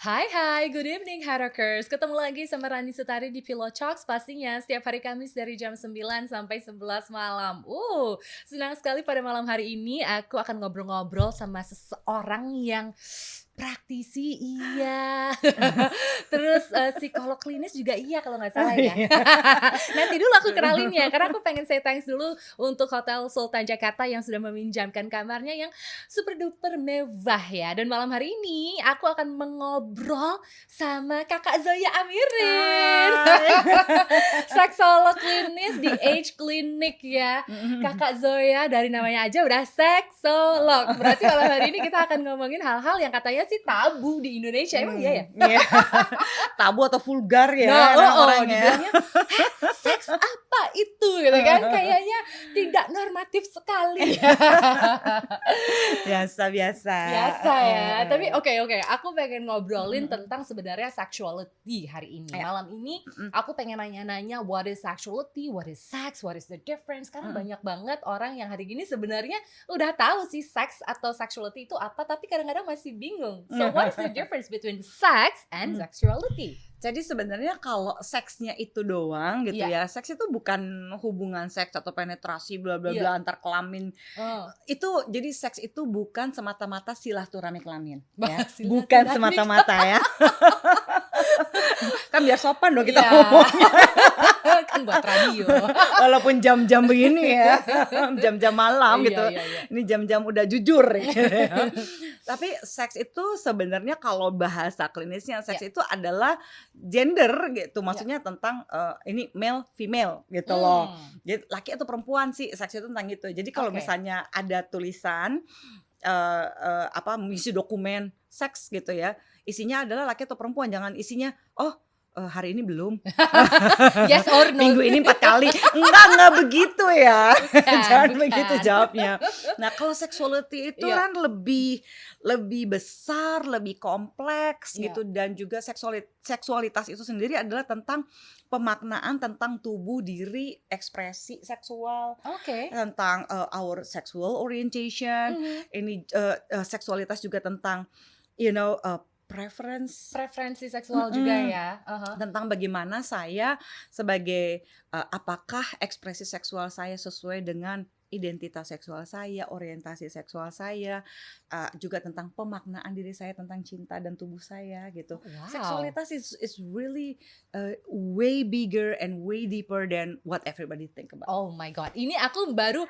Hai, good evening Hackers. Ketemu lagi sama Rani Sutari di Pillow Talks pastinya setiap hari Kamis dari jam 9 sampai 11 malam. Senang sekali pada malam hari ini aku akan ngobrol-ngobrol sama seseorang yang praktisi iya, terus psikolog klinis juga iya kalau nggak Oh salah ya. iya. Nanti dulu aku kenalin ya, karena aku pengen say thanks dulu untuk Hotel Sultan Jakarta yang sudah meminjamkan kamarnya yang super duper mewah ya. Dan malam hari ini aku akan mengobrol sama Kakak Zoya Amirin, Hai. seksolog klinis di Age Clinic ya. Mhm. Kakak Zoya dari namanya aja udah seksolog. Berarti malam hari ini kita akan ngomongin hal-hal yang katanya sih tabu di Indonesia. Emang iya ya? Iya. Tabu atau vulgar ya Nah, orang-orang ya. dibilangnya, "Hah, seks apa itu?" Gitu kan, kayaknya tidak normatif sekali. Biasa-biasa. Biasa ya, tapi Heeh. oke, aku pengen ngobrolin Mhm. tentang sebenarnya sexuality hari ini. Ya. Malam ini Mhm. aku pengen nanya-nanya what is sexuality, what is sex, what is the difference. Karena Mhm. banyak banget orang yang hari gini sebenarnya udah tahu sih sex atau sexuality itu apa, tapi kadang-kadang masih bingung. So what is the difference between sex and Mhm. sexuality? Jadi sebenarnya kalau seksnya itu doang gitu Iya, ya, seks itu bukan hubungan seks atau penetrasi bla bla iya. bla antar kelamin. Oh, Itu jadi seks itu bukan semata-mata silaturahmi kelamin ya, bahas bukan silaturahmi. semata-mata ya. Kan biar sopan dong kita Iya, ngomongnya. kan buat radio. Walaupun jam-jam begini ya, jam-jam malam Iya, gitu, iya. ini jam-jam udah jujur gitu ya. Tapi seks itu sebenarnya kalau bahasa klinisnya, Ya, seks itu adalah gender gitu, ya. maksudnya tentang, ini male, female gitu loh. Hmm, Jadi laki atau perempuan sih, seks itu tentang gitu. Jadi kalau oke. misalnya ada tulisan, mengisi dokumen seks gitu ya, isinya adalah laki atau perempuan, jangan isinya, "Oh, hari ini belum." Yes or no? Minggu ini 4 kali. Enggak begitu ya. Bukan, Jangan begitu bukan. jawabnya. Nah, kalau sexuality itu Iya, kan lebih lebih besar, lebih kompleks iya. gitu dan juga seksualitas itu sendiri adalah tentang pemaknaan tentang tubuh, diri, ekspresi seksual, Oke. tentang, our sexual orientation. Mhm. Ini, seksualitas juga tentang, you know, preference. Preferensi seksual juga Mhm. ya? Uh-huh. Tentang bagaimana saya sebagai, apakah ekspresi seksual saya sesuai dengan identitas seksual saya, orientasi seksual saya, juga tentang pemaknaan diri saya tentang cinta dan tubuh saya gitu. Oh, wow. Seksualitas is really, way bigger and way deeper than what everybody think about. Oh my god, ini aku baru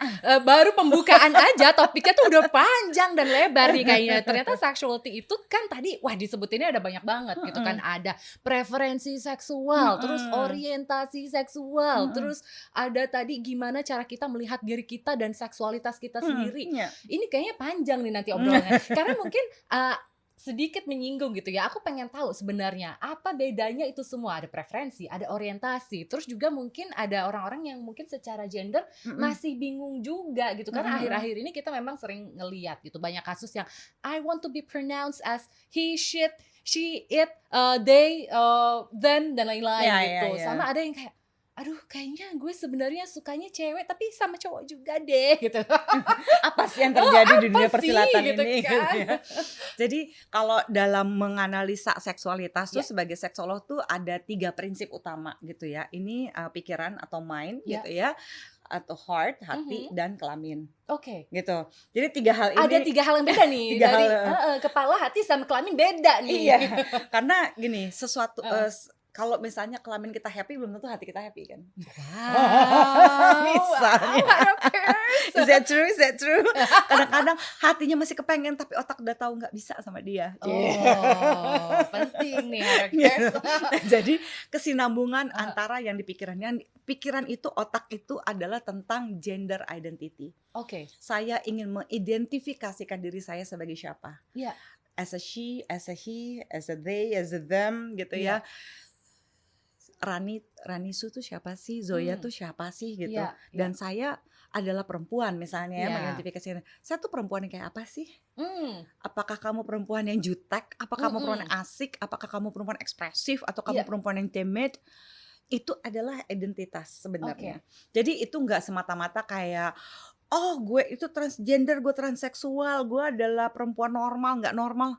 pembukaan aja, topiknya tuh udah panjang dan lebar nih kayaknya. Ternyata sexuality itu kan tadi, wah disebutinnya ada banyak banget gitu kan. Mhm, Ada preferensi seksual, terus mhm, orientasi seksual, mhm, terus ada tadi gimana cara kita melihat diri kita dan seksualitas kita sendiri. iya. Ini kayaknya panjang nih nanti obrolannya. Karena mungkin sedikit menyinggung gitu ya. Aku pengen tahu sebenarnya apa bedanya itu semua. Ada preferensi, ada orientasi, terus juga mungkin ada orang-orang yang mungkin secara gender Mhm, masih bingung juga gitu. mhm Karena mhm. akhir-akhir ini kita memang sering ngeliat gitu banyak kasus yang I want to be pronounced as he, she, it, they, them dan Iya lain-lain iya gitu. iya. Sama ada yang kayak aduh kayaknya gue sebenarnya sukanya cewek tapi sama cowok juga deh gitu. Apa sih yang Oh, terjadi di apa dunia sih persilatan gitu ini gitu kan. ya. Jadi kalau dalam menganalisa seksualitas tuh Ya, sebagai seksolog tuh ada 3 prinsip utama gitu ya. Ini, pikiran atau mind ya. gitu ya, atau heart, hati, Mhm. dan kelamin Oke. gitu. Jadi 3 hal Ada ini 3 hal yang beda nih 3 hal dari kepala, hati, sama kelamin beda nih. iya, karena gini sesuatu, Heeh. kalau misalnya kelamin kita happy belum tentu hati kita happy kan. Wow, wow, Misalnya. Hackers. Is that true? Is that true? Kadang-kadang hatinya masih kepengen tapi otak udah tahu nggak bisa sama dia. Oh, penting nih Hackers. Nah, jadi kesinambungan Heeh, antara yang di pikirannya, pikiran itu, otak itu adalah tentang gender identity. oke. Saya ingin mengidentifikasikan diri saya sebagai siapa. Iya, As a she, as a he, as a they, as a them gitu ya. iya. Rani Su tuh siapa sih? Zoya Mmm, tuh siapa sih gitu. iya, iya, Dan saya adalah perempuan misalnya ya, iya. mengidentifikasikan. Saya tuh perempuan yang kayak apa sih? Mmm, Apakah kamu perempuan yang jutek? Apakah kamu perempuan mhm. yang asik? Apakah kamu perempuan ekspresif? Atau kamu Iya, perempuan yang timid? Itu adalah identitas sebenarnya. oke. Jadi itu nggak semata-mata kayak, oh gue itu transgender, gue transseksual, gue adalah perempuan normal, nggak normal.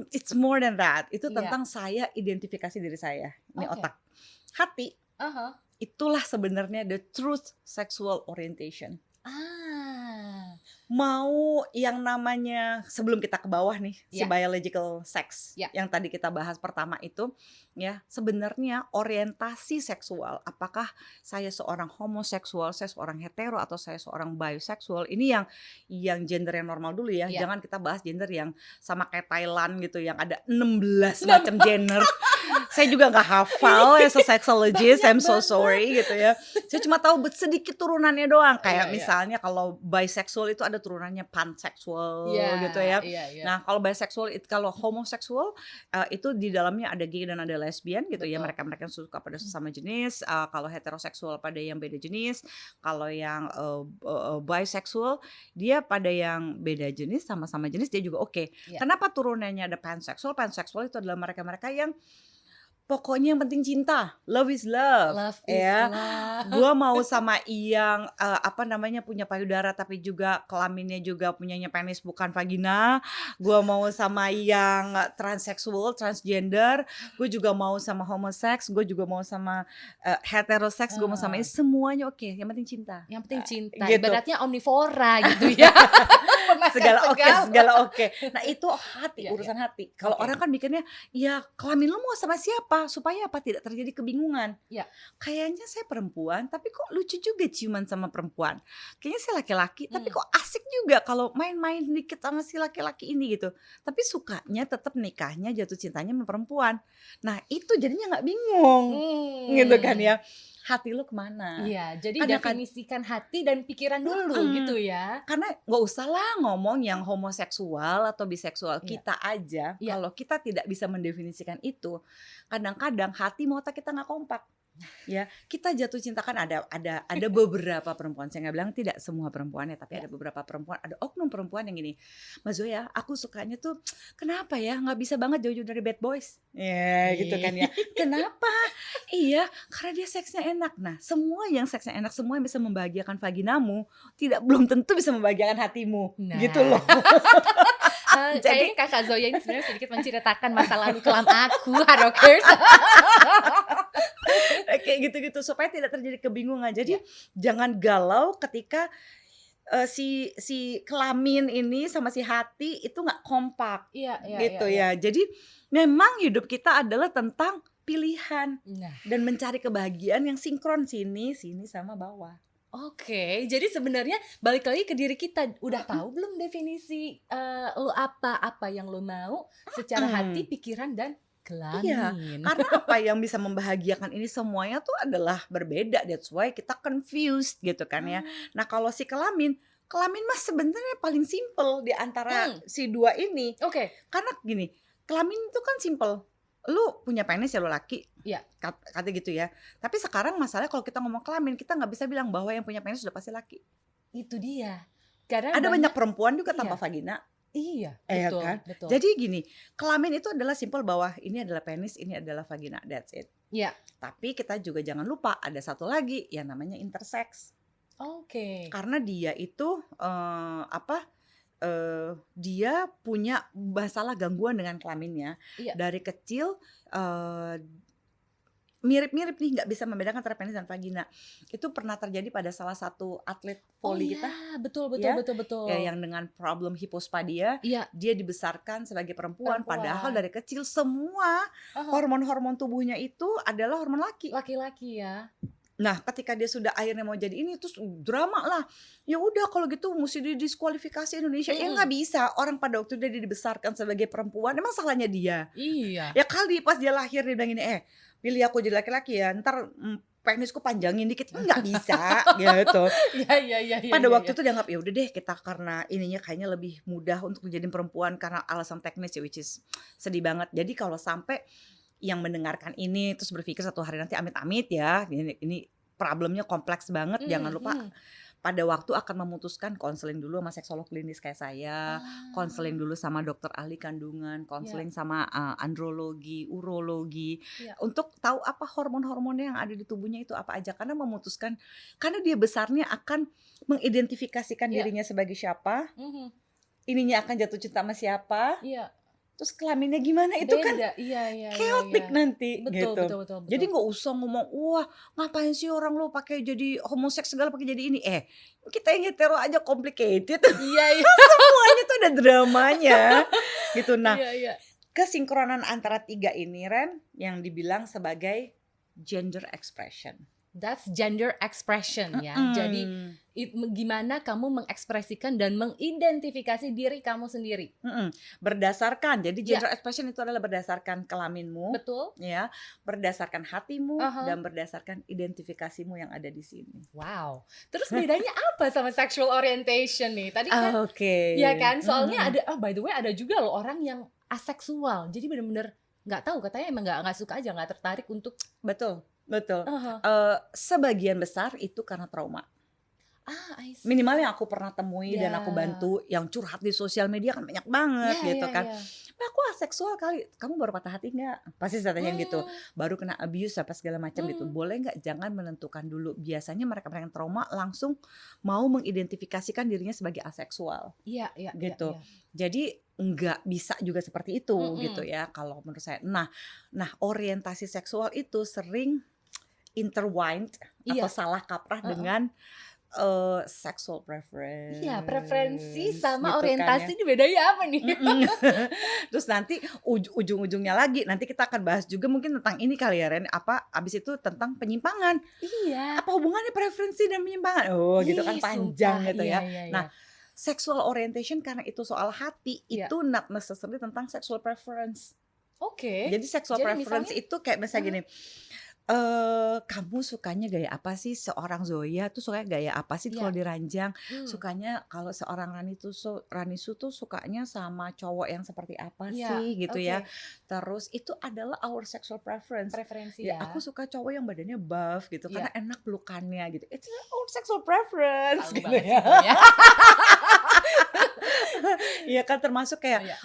It's more than that. Itu Iya. tentang saya identifikasi diri saya. Ini Oke. otak. Hati, Ah itulah sebenarnya the truth sexual orientation. Ah. Mau yang namanya sebelum kita ke bawah nih, si Ya, biological sex ya. yang tadi kita bahas pertama itu, ya, sebenarnya orientasi seksual, apakah saya seorang homoseksual, saya seorang hetero, atau saya seorang bisexual, ini yang gender yang normal dulu ya, Ya. jangan kita bahas gender yang sama kayak Thailand gitu, yang ada 16 macam gender. Saya juga nggak hafal as a sexologist, Banyak I'm so banget. sorry gitu ya. Saya cuma tahu sedikit turunannya doang, Iya kayak iya. misalnya kalau bisexual itu ada turunannya Iya pansexual gitu ya. iya iya. Nah, kalau bisexual kalau homoseksual itu di dalamnya ada gay dan ada lesbian gitu ya, Betul. mereka-mereka yang suka pada sesama jenis, kalau heteroseksual pada yang beda jenis, kalau yang bisexual dia pada yang beda jenis sama-sama jenis dia juga oke. Iya. Kenapa turunannya ada pansexual? Pansexual itu adalah mereka-mereka yang pokoknya yang penting cinta, love is love, Love is ya. love. Gua mau sama yang, apa namanya, punya payudara tapi juga kelaminnya juga punyanya penis bukan vagina. Gua mau sama yang transseksual, transgender. Gue juga mau sama homoseks, gue juga mau sama, heteroseks, gue mau sama ini, Ah, semuanya oke, yang penting cinta. yang penting cinta, Gitu. ibaratnya omnivora gitu ya. Pemakan Segala oke. Nah itu hati, Iya, urusan iya. hati. Kalau Oke. orang kan mikirnya, ya kelamin lu mau sama siapa? Supaya apa? Tidak terjadi kebingungan. Iya. Kayaknya saya perempuan, tapi kok lucu juga ciuman sama perempuan. Kayaknya saya laki-laki, tapi Hmm. kok asik juga kalau main-main dikit sama si laki-laki ini gitu. Tapi sukanya tetap nikahnya, jatuh cintanya sama perempuan. Nah itu jadinya nggak bingung, gitu kan Hmm. ya. Hati lu kemana? Iya, jadi Kadang-kadang definisikan hati dan pikiran dulu gitu ya. karena nggak usah lah ngomong yang homoseksual atau biseksual, Iya. kita aja Iya. kalau kita tidak bisa mendefinisikan itu, kadang-kadang hati sama otak kita nggak kompak. Ya, kita jatuh cinta kan ada beberapa perempuan, saya nggak bilang tidak semua perempuan ya, tapi Iya. ada beberapa perempuan, ada oknum perempuan yang gini, Mbak Zoya, aku sukanya tuh kenapa ya nggak bisa banget jauh-jauh dari bad boys, ya gitu kan ya. Kenapa? Iya, karena dia seksnya enak. Nah, semua yang seksnya enak, semua yang bisa membahagiakan vaginamu, belum tentu bisa membahagiakan hatimu, gitu Nah, loh. Jadi kayaknya Kakak Zoya ini sebenarnya sedikit menceritakan masa lalu kelam aku, Harokers. kayak gitu-gitu supaya tidak terjadi kebingungan. Jadi Iya. jangan galau ketika si kelamin ini sama si hati itu nggak kompak Iya iya iya gitu iya. ya. Jadi memang hidup kita adalah tentang pilihan Nah, dan mencari kebahagiaan yang sinkron sini sama bawah. oke. Jadi sebenarnya balik lagi ke diri kita, udah tahu belum definisi lo apa yang lo mau secara hati, Mhm. pikiran dan Iya, kelamin. karena apa yang bisa membahagiakan ini semuanya tuh adalah berbeda. That's why kita confused gitu kan ya. Ah, Nah, kalau si kelamin mah sebenarnya paling simple di antara Hmm. si dua ini. Oke. Karena gini, kelamin itu kan simple. Lu punya penis ya lu laki. Iya. Kata gitu ya. Tapi sekarang masalahnya kalau kita ngomong kelamin, kita nggak bisa bilang bahwa yang punya penis sudah pasti laki. Itu dia. Karena Ada banyak banyak perempuan juga iya. tanpa vagina. Iya, Ya betul, kan? betul. Jadi gini, kelamin itu adalah simple bahwa ini adalah penis, ini adalah vagina, that's it. Iya. Tapi kita juga jangan lupa ada satu lagi yang namanya intersex. Oke. Karena dia itu dia punya masalah gangguan dengan kelaminnya. Iya. Dari kecil mirip-mirip nih, nggak bisa membedakan antara penis dan vagina. Itu pernah terjadi pada salah satu atlet Oh voli iya, kita betul ya, betul. yang dengan problem hipospadia. Iya, Dia dibesarkan sebagai perempuan, padahal perempuan. dari kecil semua Aha, hormon-hormon tubuhnya itu adalah hormon laki. laki-laki ya. Nah, ketika dia sudah akhirnya mau jadi ini, terus drama lah. Ya udah kalau gitu mesti didiskualifikasi Indonesia. Ya nggak bisa. Orang pada waktu dia dibesarkan sebagai perempuan, emang salahnya dia. Iya. Ya kali pas dia lahir dia bilang ini, pilih aku jadi laki-laki ya. Ntar penisku panjangin dikit, nggak bisa gitu. Iya. Pada waktu itu dianggap ya udah deh kita karena ininya kayaknya lebih mudah untuk menjadi perempuan karena alasan teknis ya, which is sedih banget. Jadi kalau sampai yang mendengarkan ini terus berpikir satu hari nanti amit-amit ya, ini problemnya kompleks banget, jangan lupa pada waktu akan memutuskan konseling dulu sama seksolog klinis kayak saya, konseling dulu sama dokter ahli kandungan, konseling sama andrologi, urologi, Iya. untuk tahu apa hormon-hormonnya yang ada di tubuhnya itu apa aja, karena memutuskan, karena dia besarnya akan mengidentifikasikan Iya. dirinya sebagai siapa, Mhm. ininya akan jatuh cinta sama siapa, Iya. terus kelaminnya gimana, itu kan Beda, iya iya iya iya. chaotic nanti Betul gitu. betul betul Jadi betul. nggak usah ngomong, "Wah, ngapain sih orang lo pakai jadi homoseks segala pakai jadi ini." Kita yang hetero aja complicated. Iya iya. Semuanya tuh ada dramanya gitu. Nah, Iya iya. kesinkronan antara 3 ini Ren, yang dibilang sebagai gender expression. That's gender expression ya. Jadi Mhm, gimana kamu mengekspresikan dan mengidentifikasi diri kamu sendiri. mhm. Berdasarkan, jadi Ya, gender expression itu adalah berdasarkan kelaminmu, betul. ya, berdasarkan hatimu, Aha. dan berdasarkan identifikasimu yang ada di sini. Wow. Terus bedanya apa sama sexual orientation nih? Tadi kan, Oke, ya kan, mhm soalnya mhm. ada, oh by the way ada juga loh orang yang aseksual. Jadi bener-bener nggak tahu, katanya emang nggak suka aja, nggak tertarik untuk. Betul betul. Aha. Sebagian besar itu karena trauma. Ah, I Minimal see. yang aku pernah temui dan aku Ya, bantu, yang curhat di sosial media kan banyak banget ya gitu ya kan. ya. "Mbak, aku aseksual kali." "Kamu baru patah hati nggak?" Pasti saya tanyain gitu. Hmm, "Baru kena abuse apa segala macam gitu." hmm. "Boleh nggak jangan menentukan dulu." Biasanya mereka-mereka yang trauma langsung mau mengidentifikasikan dirinya sebagai aseksual Iya iya iya gitu. iya. Jadi nggak bisa juga seperti itu gitu Mm-mm. ya kalau menurut saya. Nah, orientasi seksual itu sering intertwined atau Iya. salah kaprah Heeh. dengan sexual Iya, preferensi preference sama gitu kan ya, orientasi ini bedanya apa nih? mhm. Terus nanti ujung-ujungnya lagi, nanti kita akan bahas juga mungkin tentang ini kali ya Ren, abis itu tentang penyimpangan. Iya. Apa hubungannya preferensi dan penyimpangan? Oh gitu kan Ih, sumpah. panjang gitu Iya ya. iya iya. Nah, sexual orientation karena itu soal hati, Iya. itu not necessarily tentang sexual preference. Oke. Jadi sexual Jadi preference misalnya? itu kayak misalnya Aha. gini, "Kamu sukanya gaya apa sih? Seorang Zoya tuh sukanya gaya apa sih kalau Iya. diranjang? Mmm. Sukanya kalau seorang Ranisu tuh sukanya sama cowok yang seperti apa Iya, sih?" Gitu oke. ya. Terus itu adalah our sexual preference. Preferensi Ya, aku ya. suka cowok yang badannya buff gitu karena Iya. enak pelukannya gitu. It's our sexual preference Tahu gitu banget ya. sih Zoya. Iya kan termasuk Oh, kayak, iya.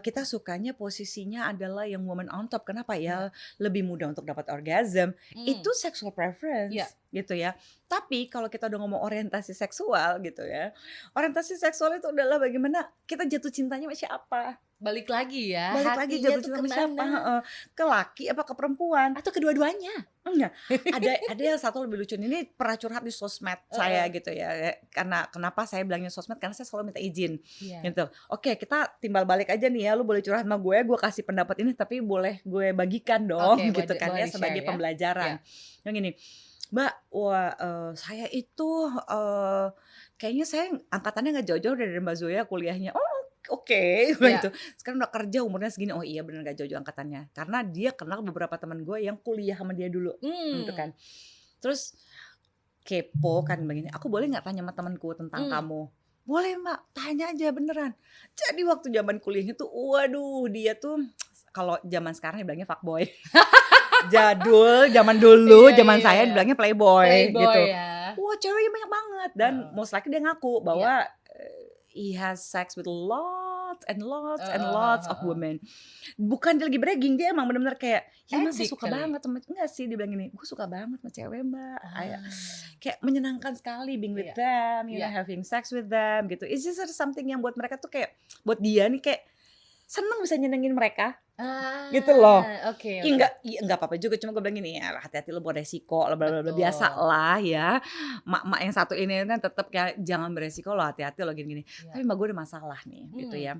kita sukanya posisinya adalah yang woman on top, kenapa Iya. ya? Lebih mudah untuk dapat orgasm, Mmm. itu sexual Iya. preference gitu ya. Tapi kalau kita udah ngomong orientasi seksual gitu ya, orientasi seksual itu adalah bagaimana kita jatuh cintanya sama siapa, Balik lagi ya, balik lagi hatinya jatuh tuh cinta ke sama siapa mana? heeh, ke laki apa ke perempuan. Atau kedua-duanya? Enggak, ada yang satu lebih lucu, ini pernah curhat di sosmed saya Heeh. gitu ya, karena kenapa saya bilangnya sosmed, karena saya selalu minta izin, Iya. gitu. "Oke, kita timbal balik aja nih ya, lu boleh curhat sama gue kasih pendapat ini tapi boleh gue bagikan dong," Oke, gitu kan boleh ya, di-share sebagai ya. Iya. pembelajaran. Yang gini, "Mbak, wah, saya itu, kayaknya saya angkatannya nggak jauh-jauh dari Mbak Zoya kuliahnya." "Oh, oke," bilang Iya. gitu. "Sekarang udah kerja umurnya segini." "Oh iya bener nggak jauh-jauh angkatannya." Karena dia kenal beberapa teman gue yang kuliah sama dia dulu, gitu Mmm. kan. Terus kepo kan begini, "Aku boleh nggak tanya sama temanku tentang Mmm. kamu?" "Boleh Mbak, tanya aja beneran." Jadi waktu zaman kuliahnya tuh, waduh dia tuh kalau zaman sekarang dibilangnya fuckboy. Jadul, zaman dulu, Iya zaman iya saya iya. dibilangnya playboy Playboy gitu. ya. Wah ceweknya banyak banget dan Heeh. most likely dia ngaku Iya. bahwa, he has sex with lots and lots and Heeh heeh lots of heeh. women. Bukan dia lagi bragging, dia emang bener-bener kayak, "Ya Mas saya Edik suka kali? banget sama" enggak sih dia bilang gini, "Gue suka banget sama cewek Mbak, Ah. kayak menyenangkan sekali being with Iya them, iya. having sex with them," gitu. It's just something yang buat mereka tuh kayak, buat dia nih kayak seneng bisa nyenengin mereka, gitu loh. Ah, oke oke. Ya enggak apa-apa juga, cuma gue bilang gini, "Ya hati-hati lu bawa resiko, bla bla bla." Betul. Biasalah ya, mak-mak yang satu ini kan tetep kayak, "Jangan beresiko loh, hati-hati loh gini-gini." Iya. Tapi Mbak gue ada masalah nih, gitu Mmm. ya.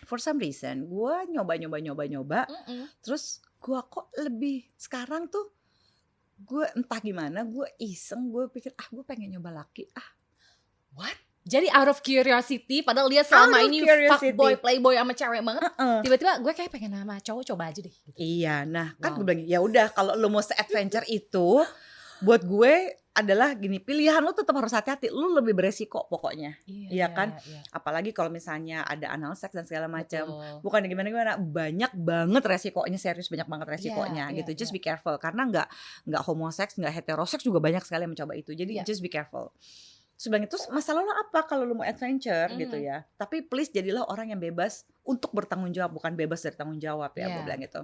For some reason, gue nyoba, Mhm. terus gue kok lebih sekarang tuh, gue entah gimana, gue iseng, gue pikir, "Ah gue pengen nyoba laki ah." What? Jadi out of curiosity padahal dia Out selama of ini fuckboy, curiosity. playboy sama cewek banget, Heeh. tiba-tiba gue kayak pengen sama cowok coba aja deh gitu. Iya, nah kan gue Wow. bilang, "Ya udah kalau lu mau se-adventure itu, buat gue adalah gini, pilihan lu tetap harus hati-hati, lu lebih beresiko pokoknya." Iya Iya iya kan? iya iya. Apalagi kalau misalnya ada anal sex dan segala macam. Betul. Bukan gimana-gimana, banyak banget resikonya, serius banyak banget Iya resikonya iya gitu. iya. Just be careful karena nggak homoseks, nggak heteroseks juga banyak sekali yang mencoba itu. Jadi Iya. just be careful. Terus bilang, "Terus masalah lo apa kalau lo mau adventure?" gitu Mhm. ya. "Tapi please jadilah orang yang bebas untuk bertanggung jawab, bukan bebas dari tanggung jawab ya," gue Iya. bilang gitu.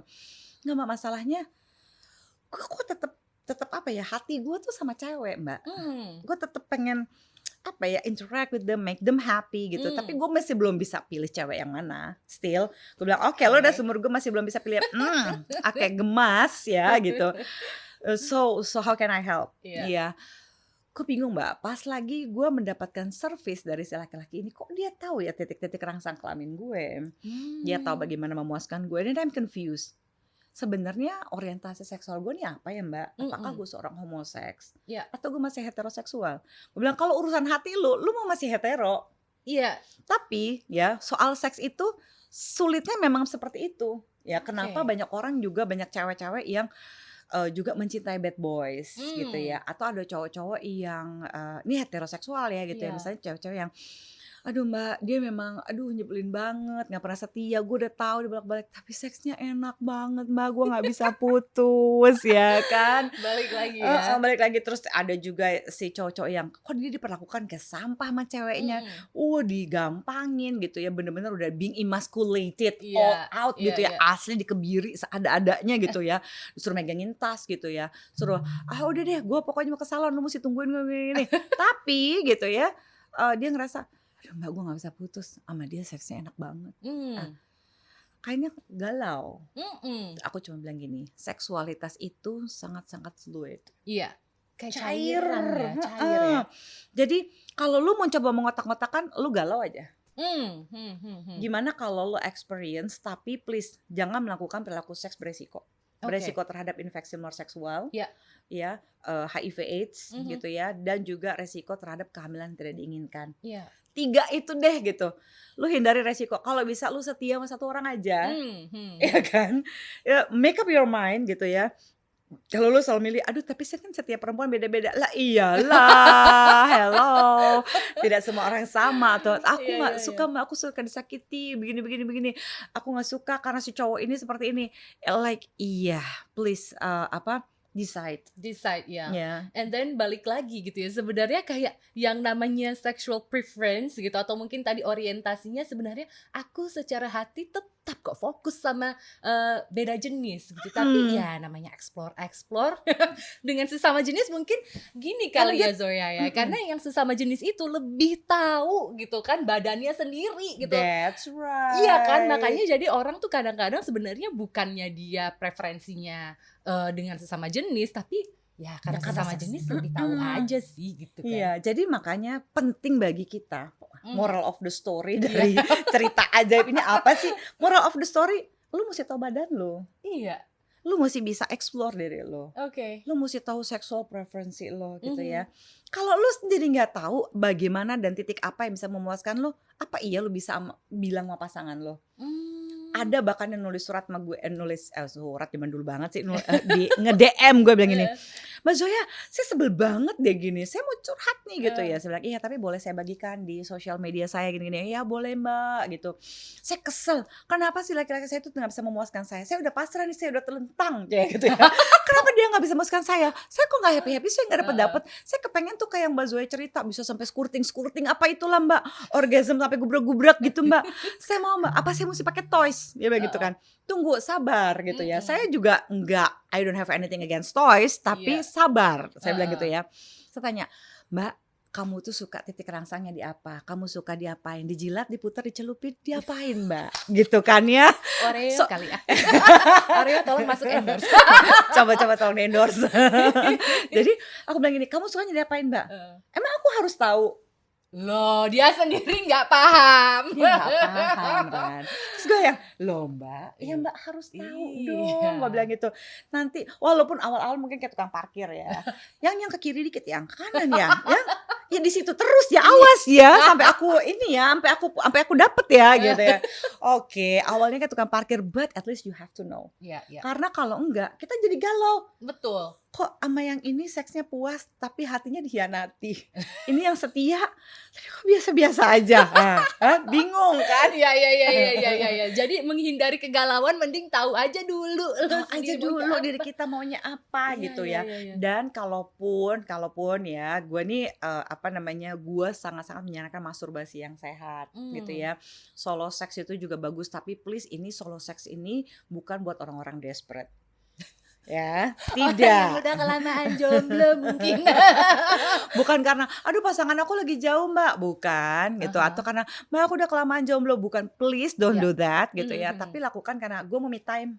"Nggak Mbak, masalahnya gue kok tetep tetep apa ya, hati gue tuh sama cewek Mbak. Mmm. Gue tetep pengen apa ya, interact with them, make them happy gitu. Tapi gue masih belum bisa pilih cewek yang mana. Still, gue bilang oke, lo udah Oke. seumur gue masih belum bisa pilih. Oke, gemas ya gitu. So how can I help? Iya. Iya. Gue bingung Mbak, pas lagi gue mendapatkan service dari si laki-laki ini, kok dia tahu ya titik-titik rangsang kelamin gue. Dia tahu Mmm. bagaimana memuaskan gue, dan I'm confused. Sebenarnya orientasi seksual gue nih apa ya Mbak? Apakah Mhm. gue seorang homoseks? Iya. Atau gue masih heteroseksual? Gue bilang kalau urusan hati lu mau masih hetero. Iya. Tapi ya soal seks itu sulitnya memang seperti itu. Ya kenapa Oke. banyak orang juga, banyak cewek-cewek yang juga mencintai bad boys gitu Mmm. ya. Atau ada cowok-cowok yang ini heteroseksual ya gitu ya. Iya. Misalnya cewek-cewek yang aduh Mbak, dia memang aduh nyebelin banget, nggak pernah setia, gue udah tahu dibolak-balik, tapi seksnya enak banget Mbak, gue nggak bisa putus ya kan. Balik lagi ya. Balik lagi. Terus ada juga si cowok-cowok yang kok dia diperlakukan kayak sampah sama ceweknya, Mmm. digampangin gitu ya, bener-bener udah being emasculated, all Iya. out Iya gitu ya, iya. asli dikebiri seada-adanya gitu ya, disuruh megangin tas gitu ya, suruh, udah deh gue pokoknya mau ke salon, lu mesti tungguin gue gini. Tapi gitu ya, dia ngerasa, aduh Mbak gue gak bisa putus, sama dia seksnya enak banget. Mmm. Kayaknya galau. Mhm. Aku cuma bilang gini, seksualitas itu sangat-sangat fluid. Iya. Kayak Cair, cairan ya, cair ya. Jadi kalau lu mau coba mengotak-ngotakan, lu galau aja. Hmm. Hmm. Hmm. Hmm. Gimana kalau lu experience, tapi please jangan melakukan perilaku seks beresiko. Oke. Beresiko terhadap infeksi menular seksual, Iya. ya, HIV/AIDS Mhm. gitu ya, dan juga resiko terhadap kehamilan yang tidak diinginkan. Iya. 3 itu deh gitu. Lu hindari resiko. Kalau bisa lu setia sama 1 orang aja, Hmm. Hmm. ya kan? Ya make up your mind gitu ya. Kalau lu selalu milih, aduh tapi saya kan setiap perempuan beda-beda. Lah iyalah, hello. Tidak semua orang sama, atau aku Iya nggak iya iya. suka Mbak, aku suka disakiti, begini begini begini. Aku nggak suka karena si cowok ini seperti ini. Like iya, please decide. Decide ya. Ya. And then balik lagi gitu ya. Sebenarnya kayak yang namanya sexual preference gitu, atau mungkin tadi orientasinya, sebenarnya aku secara hati tetap kok fokus sama beda jenis gitu. Tapi ya namanya explore dengan sesama jenis mungkin gini Karena kali dia ya Zoya ya. Karena yang sesama jenis itu lebih tahu gitu kan badannya sendiri gitu. That's Iya kan, right. makanya jadi orang tuh kadang-kadang sebenarnya bukannya dia preferensinya dengan sesama jenis, tapi ya karena karena sesama seks. jenis lebih tahu aja sih gitu kan. Iya, jadi makanya penting bagi kita, moral of the story Iya. dari cerita ajaib ini apa sih? Moral of the story, lu mesti tahu badan lu. Iya, Lu mesti bisa explore diri lu. oke. Lu mesti tahu sexual preferensi lo gitu Mhm. ya. Kalau lu sendiri nggak tahu bagaimana dan titik apa yang bisa memuaskan lu, apa iya lu bisa bilang sama pasangan lo? Ada bahkan yang nulis surat sama gue, surat zaman dulu banget sih, di nge-DM gue bilang gini, Mbak Zoya, saya sebel banget deh gini, saya mau curhat nih gitu ya. Saya bilang, iya tapi boleh saya bagikan di sosial media saya gini-gini. Ya boleh Mbak gitu. Saya kesel, kenapa sih laki-laki saya itu gak bisa memuaskan saya? Saya udah pasrah nih, saya udah telentang kayak gitu ya. Kenapa dia gak bisa memuaskan saya? Saya kok gak happy-happy, saya gak dapet-dapet. Saya kepengen tuh kayak Mbak Zoya cerita, bisa sampai squirting apa itulah Mbak, orgasm sampai gubrak-gubrak gitu Mbak. Saya mau Mbak, apa saya mesti pakai toys? Dia bilang gitu kan. Tunggu, sabar gitu ya. Saya juga enggak, I don't have anything against toys, tapi Iya. sabar. Saya bilang gitu ya. Saya tanya, Mbak, kamu tuh suka titik rangsangnya di apa? Kamu suka diapain? Dijilat, diputar, dicelupin, diapain Mbak? Gitu kan ya. Oreo kali ya. Oreo tolong masuk endorse. Coba-coba tolong endorse. Jadi aku bilang gini, kamu sukanya diapain Mbak? Emang aku harus tahu? Loh, dia sendiri nggak paham. Dia nggak paham kan. Terus gue yang, loh Mbak, ya Mbak harus tahu Iya. dong. Gue bilang gitu. Nanti, walaupun awal-awal mungkin kayak tukang parkir ya. Yang ke kiri dikit, yang ke kanan ya. Ya di situ terus ya, awas ya. Sampai aku ini ya, sampai aku dapet ya gitu ya. Oke, awalnya kayak tukang parkir, but at least you have to know. Iya, iya. Karena kalau enggak, kita jadi galau. Betul. Kok sama yang ini seksnya puas tapi hatinya dikhianati. Ini yang setia tapi kok biasa-biasa aja. Bingung kan? Iya. Jadi menghindari kegalauan mending tahu aja dulu. Tahu aja dulu diri kita maunya apa Iya, gitu iya, ya. iya, iya. Dan kalaupun ya, gue nih gue sangat-sangat menyarankan masturbasi yang sehat gitu ya. Solo seks itu juga bagus, tapi please ini solo seks ini bukan buat orang-orang desperate. ya. Orang yang Tidak. udah kelamaan jomblo mungkin. Bukan karena, "Aduh pasangan aku lagi jauh Mbak," bukan gitu, atau Aha, karena, "Mbak aku udah kelamaan jomblo," bukan, please don't ya. do that gitu Mhm ya, mhm. tapi lakukan karena gue mau me time,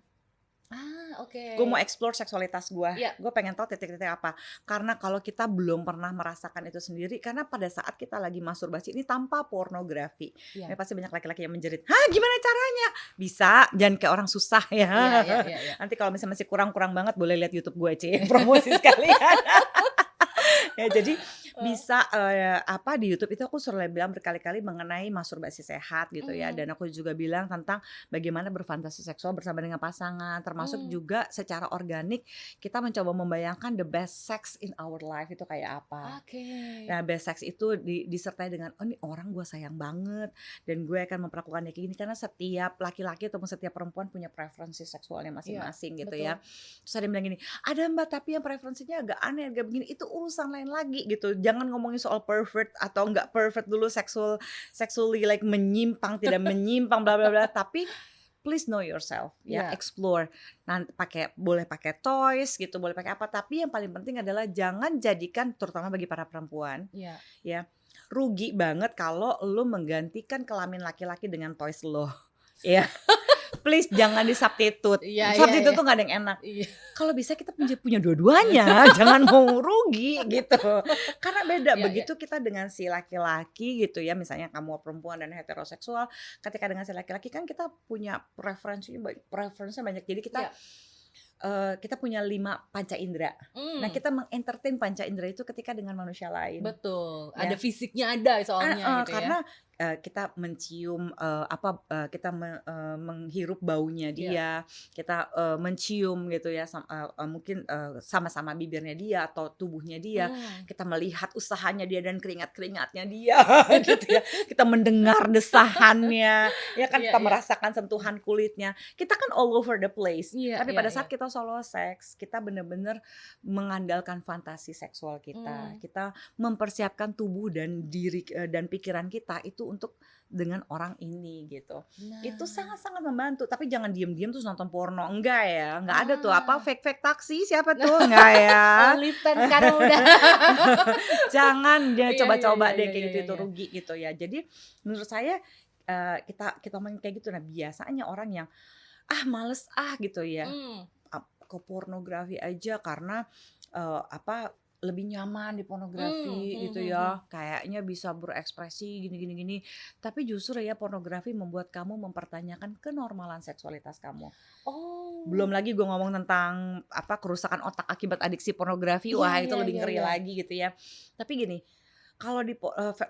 Oke. gue mau explore seksualitas Iya, gue pengen tahu titik-titik apa. Karena kalau kita belum pernah merasakan itu sendiri, karena pada saat kita lagi masturbasi ini tanpa pornografi, ini iya. pasti banyak laki-laki yang menjerit, "Hah gimana caranya?" Bisa, jangan kayak orang susah ya. Iya iya iya iya. Nanti kalau misalnya masih kurang-kurang banget boleh lihat YouTube gue, cie, promosi sekalian. Ya jadi Heeh. bisa, apa, di YouTube itu aku selalu bilang berkali-kali mengenai masturbasi sehat gitu ya, Mmm, dan aku juga bilang tentang bagaimana berfantasi seksual bersama dengan pasangan, termasuk mmm. juga secara organik kita mencoba membayangkan the best sex in our life itu kayak apa. Oke. Nah, best sex itu disertai dengan, "Oh, nih orang gue sayang banget dan gue akan memperlakukannya kayak gini," karena setiap laki-laki ataupun setiap perempuan punya preferensi seksualnya Iya, masing-masing gitu ya. betul. Terus ada yang bilang gini, "Ada Mbak, tapi yang preferensinya agak aneh, agak begini." Itu urusan lain lagi gitu. Jangan ngomongin soal perfect atau enggak perfect dulu, sexually like menyimpang, tidak menyimpang, bla bla bla, tapi please know yourself ya, Iya, explore. Nanti boleh pakai toys gitu, boleh pakai apa, tapi yang paling penting adalah jangan jadikan, terutama bagi para perempuan iya. ya, rugi banget kalau lu menggantikan kelamin laki-laki dengan toys lo. Ya, please jangan di-substitute. Iya iya Substitute iya. tuh nggak ada yang enak. Iya. Kalau bisa kita punya dua-duanya, jangan mau rugi gitu. Karena beda Iya iya. begitu kita dengan si laki-laki gitu ya, misalnya kamu perempuan dan heteroseksual, ketika dengan si laki-laki kan kita punya preferensinya banyak. Jadi Iya. kita punya 5 panca indera. Nah, Mmm, kita meng-entertain panca indera itu ketika dengan manusia lain, betul. Ada ya. fisiknya ada soalnya gitu ya. Karena, kita mencium, kita menghirup baunya Iya. dia, kita, mencium gitu ya, mungkin, sama-sama bibirnya dia atau tubuhnya dia, Mmm. kita melihat usahanya dia dan keringat-keringatnya dia gitu ya, kita mendengar desahannya, ya kan, Iya kita iya. merasakan sentuhan kulitnya. Kita kan all over the place, Iya tapi iya pada iya. saat kita solo seks, kita benar-benar mengandalkan fantasi seksual kita. Mmm. Kita mempersiapkan tubuh dan diri, dan pikiran kita itu untuk dengan orang ini gitu. Itu Nah. sangat-sangat membantu, tapi jangan diem-diem terus nonton porno, enggak ya, enggak ada tuh, apa, Ah. fake-fake taksi siapa tuh, enggak ya. OnlyFans sekarang udah. Jangan deh Iya iya iya coba-coba deh iya kayak iya gitu, iya itu iya. rugi gitu ya. Jadi menurut saya, kita kita ngomongin kayak gitu, nah biasanya orang yang, "Ah males ah," gitu ya, Mmm, ke pornografi aja karena, lebih nyaman di pornografi gitu mhm. ya, kayaknya bisa berekspresi gini gini gini. Tapi justru ya pornografi membuat kamu mempertanyakan kenormalan seksualitas kamu. Belum Oh, lagi gue ngomong tentang kerusakan otak akibat adiksi pornografi, iya wah itu iya lebih iya ngeri iya. lagi gitu ya. Tapi gini, kalau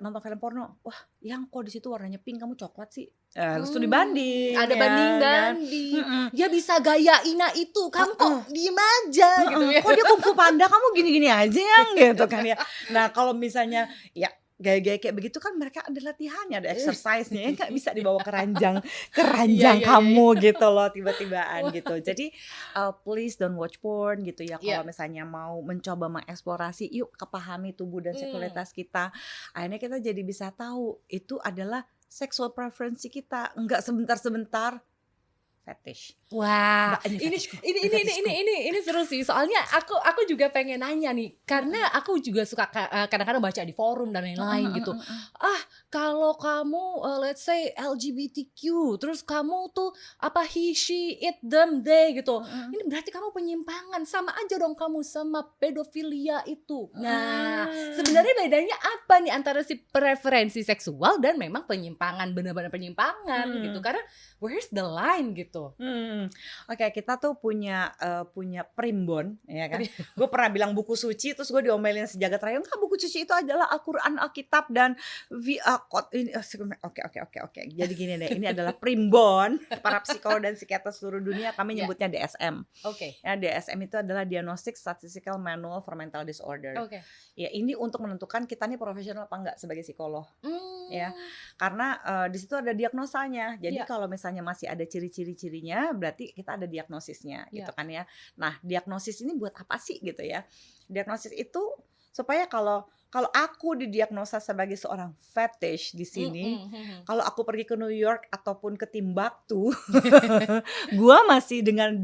nonton film porno, "Wah yang kok di situ warnanya pink, kamu coklat sih?" Terus tuh dibanding Ada ya kan, banding-banding. mhm, Dia bisa gaya Ina itu, kamu heeh. kok diem aja gitu Heeh, ya. "Kok dia kungfu panda, kamu gini-gini aja Yang?" Gitu kan ya. Nah kalau misalnya ya gaya-gaya kayak begitu kan mereka ada latihannya, ada exercise-nya ya nggak bisa dibawa ke Iya ranjang iya iya iya. kamu gitu loh tiba-tibaan Wah, gitu. Jadi, please don't watch porn gitu ya, kalau iya, misalnya mau mencoba mengeksplorasi, yuk kepahami tubuh dan mmm. seksualitas kita. Akhirnya kita jadi bisa tahu itu adalah sexual preference kita, enggak sebentar-sebentar fetish. Wah, Mbak, ini ini fetishku, ini ini ini ini ini fetishku. ini ini seru sih, soalnya aku juga pengen nanya nih, karena Mhm, aku juga suka kadang-kadang baca di forum dan mhm lain-lain mhm gitu. mhm. Ah, kalau kamu, let's say LGBTQ, terus kamu tuh apa, he, she, it, them, they gitu. Mhm. Ini berarti kamu penyimpangan, sama aja dong kamu sama pedofilia itu. Nah, Mhm. sebenarnya bedanya apa nih antara si preferensi seksual dan memang penyimpangan, benar-benar penyimpangan gitu? Mhm. Karena where's the line gitu? Mhm. Oke, kita tuh punya primbon, ya kan. Pri Gue pernah bilang buku suci, terus gue diomelin sejagat raya, "Enggak, buku suci itu adalah Al-Quran, Alkitab, dan ini." Oke oke oke oke. Jadi gini deh, ini adalah primbon para psikolog dan psikiater seluruh dunia, kami Ya, nyebutnya DSM. oke Ya, DSM itu adalah Diagnostic Statistical Manual for Mental Disorder. oke. Ya, ini untuk menentukan kita nih profesional apa enggak sebagai psikolog. Ya, Mmm, karena, di situ ada diagnosanya. Jadi iya kalau misalnya masih ada ciri-ciri-cirinya, berarti kita ada diagnosisnya gitu iya. kan ya. Nah, diagnosis ini buat apa sih gitu ya. Diagnosis itu supaya kalau Kalau aku didiagnosa sebagai seorang fetish di sini, kalau aku pergi ke New York ataupun ke Timbuktu, gua masih dengan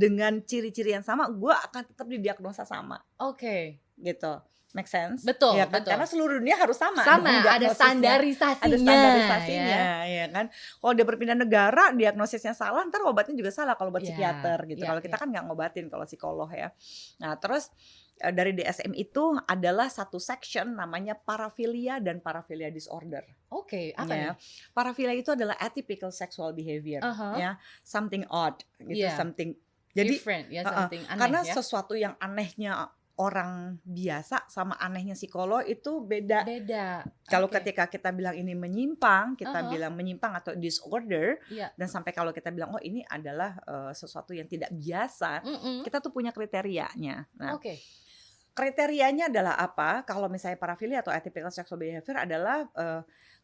ciri-ciri yang sama, gua akan tetap didiagnosa sama, Oke. gitu. Make sense? Betul Ya kan? betul. Karena seluruh dunia harus sama dong Sama, ada diagnosisnya. Ada standarisasinya standarisasinya, ya. ya kan? Kalau dia berpindah negara, diagnosisnya salah, ntar obatnya juga salah kalau buat Iya, psikiater gitu. iya Kalau kita iya. kan nggak ngobatin kalau psikolog ya. Nah terus dari DSM itu adalah satu section namanya paraphilia dan paraphilia disorder. Oke, apa nih? Ya, paraphilia itu adalah atypical sexual behavior, ya, something odd gitu, Iya, something. Jadi, different ya, heeh, something aneh karena ya. sesuatu yang anehnya orang biasa sama anehnya psikolog itu beda. Beda. Kalau Oke. ketika kita bilang ini menyimpang, kita Aha. bilang menyimpang atau disorder, Iya. dan sampai kalau kita bilang oh ini adalah sesuatu yang tidak biasa, Mm-mm. kita tuh punya kriterianya. Nah, Oke. kriterianya adalah apa? Kalau misalnya paraphilia atau atypical sexual behavior adalah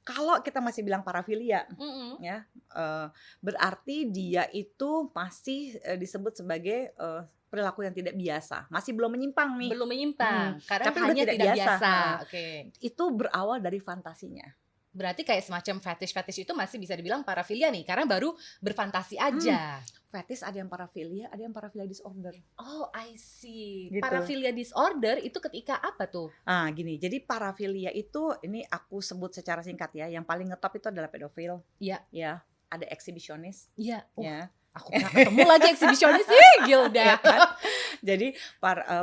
kalau kita masih bilang paraphilia, Mm-mm. ya, berarti dia itu masih disebut sebagai perilaku yang tidak biasa, masih belum menyimpang nih. Belum menyimpang, karena Tapi udah hanya tidak tidak biasa. biasa. Oke. Itu berawal dari fantasinya. Berarti kayak semacam fetish itu masih bisa dibilang paraphilia nih, karena baru berfantasi aja. Fetish ada yang paraphilia, ada yang paraphilia disorder. Oh, I see. Gitu. Paraphilia disorder itu ketika apa tuh? Ah, gini. Jadi paraphilia itu ini aku sebut secara singkat ya. Yang paling ngetop itu adalah pedofil. Iya. Ya, ada eksibisionis. Iya. Oh, Ya. aku pernah ketemu lagi eksibisionis sih, Gilda. Ya kan? Jadi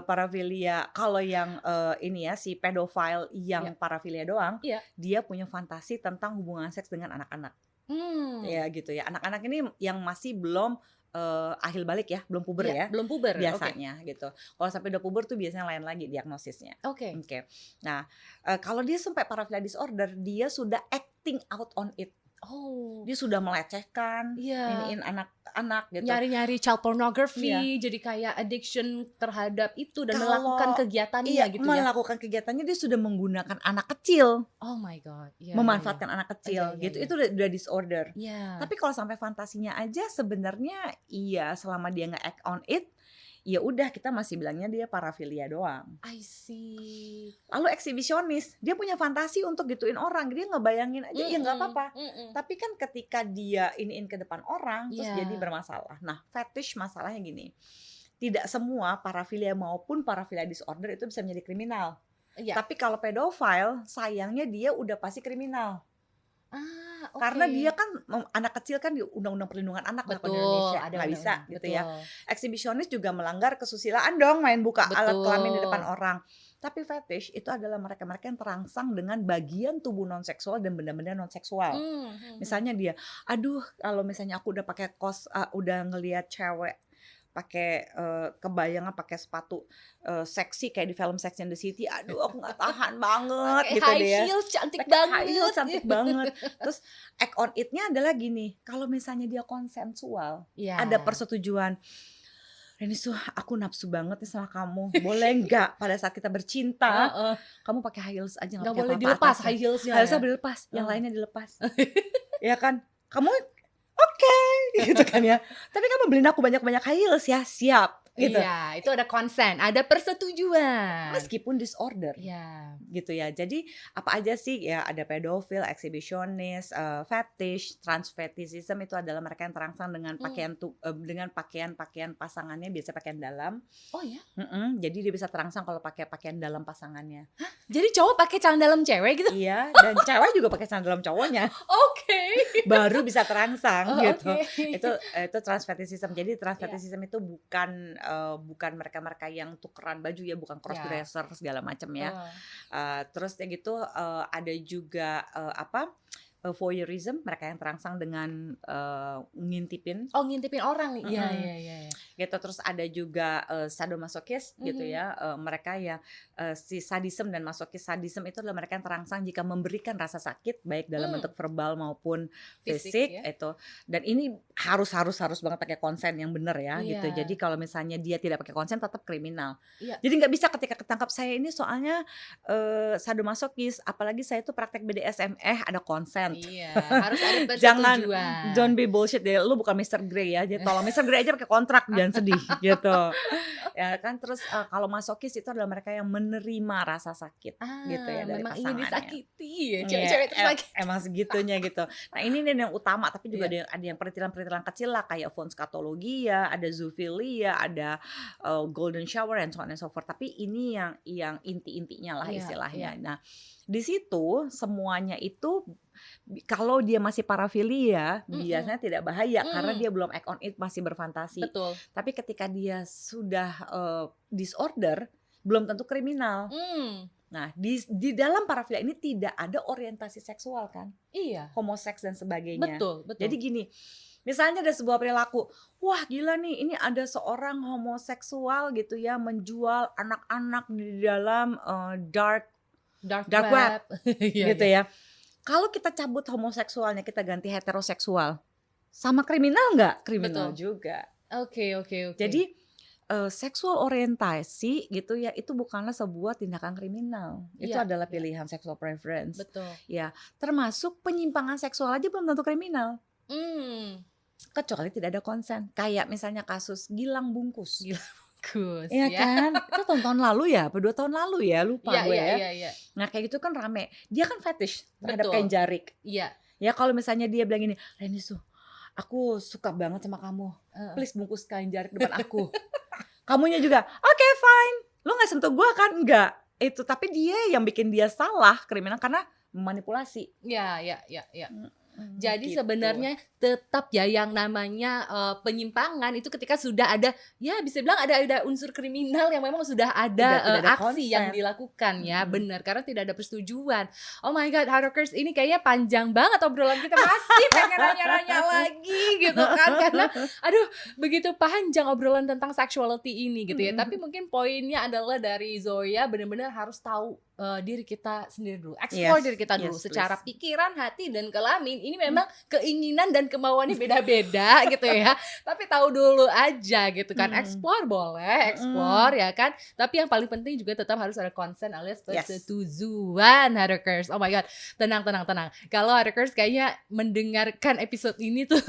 paraphilia kalau yang ini ya si pedofile yang paraphilia doang, Iya. dia punya fantasi tentang hubungan seks dengan anak-anak. Ya gitu ya. Anak-anak ini yang masih belum ahil balik ya, belum puber ya. Belum puber. Biasanya gitu. Kalau sampai udah puber tuh biasanya lain lagi diagnosisnya. Oke. Oke. Nah, kalau dia sampai paraphilia disorder, dia sudah acting out on it. Oh. Dia sudah melecehkan, Iya. iniin anak-anak gitu. Nyari-nyari child pornography, Iya. jadi kayak addiction terhadap itu dan Kalau- melakukan kegiatannya Iya, gitu ya. melakukan kegiatannya dia sudah menggunakan anak kecil, Oh my god. Iya, memanfaatkan anak kecil Iya, iya, gitu. iya. Itu udah disorder. Iya. Tapi kalau sampai fantasinya aja sebenarnya iya, selama dia nggak act on it, ya udah kita masih bilangnya dia paraphilia doang. I see. Lalu eksibisionis, dia punya fantasi untuk gituin orang, dia ngebayangin aja ya nggak apa-apa. Tapi kan ketika dia iniin ke depan orang, terus Iya. jadi bermasalah. Nah, fetish masalahnya gini, tidak semua paraphilia maupun paraphilia disorder itu bisa menjadi kriminal. Iya. Tapi kalau pedofile, sayangnya dia udah pasti kriminal. Ah, oke. Karena dia kan anak kecil kan di Undang-Undang Perlindungan Anak di betul, Indonesia ada nggak bisa undang-undang. gitu ya. Betul. Eksibisionis juga melanggar kesusilaan dong, main buka alat Betul. kelamin di depan orang. Tapi fetish itu adalah mereka-mereka yang terangsang dengan bagian tubuh non seksual dan benda-benda non seksual. Misalnya dia, aduh kalau misalnya aku udah pakai udah ngelihat cewek pakai kebayangan pakai sepatu seksi kayak di film Sex and the City, aduh aku nggak tahan banget Pakai gitu high dia. heels cantik Pakai banget. high heels cantik banget. Terus act on it-nya adalah gini, kalau misalnya dia konsensual, Iya. ada persetujuan. Renis tuh aku nafsu banget nih sama kamu. Boleh nggak pada saat kita bercinta, Heeh. kamu pakai high heels aja, Nggak pakai boleh apa-apa dilepas atasnya. high heelsnya. High heelsnya dilepas, yang Heeh. lainnya dilepas. Ya kan? Kamu oke, gitu kan ya. Tapi kamu beliin aku banyak-banyak high heels ya, siap. Gitu. Iya, itu ada consent, ada persetujuan. Meskipun disorder. Iya. Gitu ya. Jadi apa aja sih ya, ada pedofil, eksibisionis, fetish, transfetishism itu adalah mereka yang terangsang dengan pakaian dengan pakaian pasangannya, biasanya pakaian dalam. Oh ya? Jadi dia bisa terangsang kalau pakai pakaian dalam pasangannya. Jadi cowok pakai celana dalam cewek gitu? Iya, dan cewek juga pakai celana dalam cowoknya. Oke. Baru bisa terangsang gitu. Oke. Itu transfetishism. Jadi transfetishism itu bukan mereka-mereka yang tukeran baju ya, bukan cross dresser segala macam ya. Terus ya gitu ada juga voyeurism, mereka yang terangsang dengan ngintipin. Oh, ngintipin orang. Iya, iya. Gitu. Terus ada juga sadomasokis gitu ya. Mereka yang si sadism dan masokis. Sadism itu adalah mereka yang terangsang jika memberikan rasa sakit baik dalam bentuk verbal maupun fisik ya. itu. Dan ini harus banget pakai konsen yang benar ya gitu. Iya. Jadi kalau misalnya dia tidak pakai konsen tetap kriminal. Iya. Jadi nggak bisa ketika ketangkap saya ini soalnya sadomasokis, apalagi saya itu praktek BDSM, ada konsen. Iya, harus ada Jangan, persetujuan. don't be bullshit deh. Lu bukan Mr. Grey ya. Jadi tolong Mr. Grey aja pakai kontrak, jangan dan sedih gitu. Ya kan, terus, kalau masokis itu adalah mereka yang menerima rasa sakit gitu ya dari Memang ingin pasangannya. disakiti ya, Iya, cewek-cewek tersakiti. emang segitunya gitu. Nah ini nih yang utama, tapi juga Iya, ada yang peritilan-peritilan kecil lah kayak von scatologia, ada zoofilia, ada, golden shower and so on and so forth. Tapi ini yang inti-intinya lah iya, iya. istilahnya. Nah, di situ semuanya itu kalau dia masih parafilia Mhm, biasanya tidak bahaya karena mmm, dia belum act on it, masih berfantasi. betul. Tapi ketika dia sudah, disorder, belum tentu kriminal. Mmm, Nah, di dalam parafilia ini tidak ada orientasi seksual kan, iya, homoseks dan sebagainya. betul, betul. Jadi gini, misalnya ada sebuah perilaku, wah gila nih ini ada seorang homoseksual gitu ya menjual anak-anak di dalam, dark Dark dark web web. Iya, gitu iya. ya. Kalau kita cabut homoseksualnya, kita ganti heteroseksual, sama kriminal nggak? Kriminal Betul. juga. Oke, oke, oke. Jadi, seksual orientasi gitu ya, itu bukanlah sebuah tindakan kriminal. Itu Iya, adalah iya, pilihan sexual preference. betul. Ya, termasuk penyimpangan seksual aja belum tentu kriminal, Mmm, kecuali tidak ada konsen. Kayak misalnya kasus Gilang Bungkus. gila bagus Iya ya. kan? Itu tahun-tahun lalu ya, apa 2 tahun lalu ya, lupa Iya, gue iya, ya. iya, iya. Nah kayak gitu kan rame. Dia kan fetish terhadap kain Betul, jarik. iya, Ya kalau misalnya dia bilang gini, "Reni tuh, aku suka banget sama kamu. heeh. Please bungkus kain jarik depan aku." Kamunya juga, "Oke fine. Lu nggak sentuh gua kan?" Enggak. Itu tapi dia yang bikin dia salah kriminal karena memanipulasi. Iya, iya, iya, iya. Jadi Gitu. sebenarnya tetap ya yang namanya, penyimpangan itu ketika sudah ada, ya bisa bilang ada unsur kriminal yang memang sudah ada, Tidak ada aksi yang konsen. dilakukan ya, Mhm. benar, karena tidak ada persetujuan. Oh my god, Hardrockers ini kayaknya panjang banget obrolan kita, masih pengen nanya-nanya lagi gitu kan, karena aduh begitu panjang obrolan tentang sexuality ini gitu ya. Tapi mungkin poinnya adalah dari Zoya benar-benar harus tahu, diri kita sendiri dulu, explore Yes, diri kita dulu yes secara please. pikiran, hati, dan kelamin. Ini memang keinginan dan kemauannya beda-beda gitu ya. Tapi tahu dulu aja gitu kan. Mhm. Explore boleh, Mhm. explore ya kan. Tapi yang paling penting juga tetap harus ada consent alias Yes. persetujuan, Hadokers. Oh my god, tenang, tenang, tenang. Kalau Hadokers kayaknya mendengarkan episode ini tuh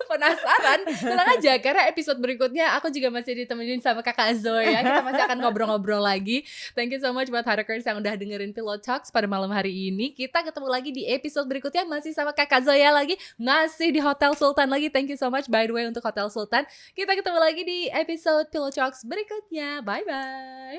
penasaran, tenang aja karena episode berikutnya aku juga masih ditemenin sama Kakak Zoya. Kita masih akan ngobrol-ngobrol lagi. Thank you so much buat Hadokers yang udah dengerin Pillow Talks pada malam hari ini. Kita ketemu lagi di episode berikutnya masih sama Kakak Zoya lagi, masih di Hotel Sultan lagi. Thank you so much by the way untuk Hotel Sultan. Kita ketemu lagi di episode Pillow Talks berikutnya. Bye bye.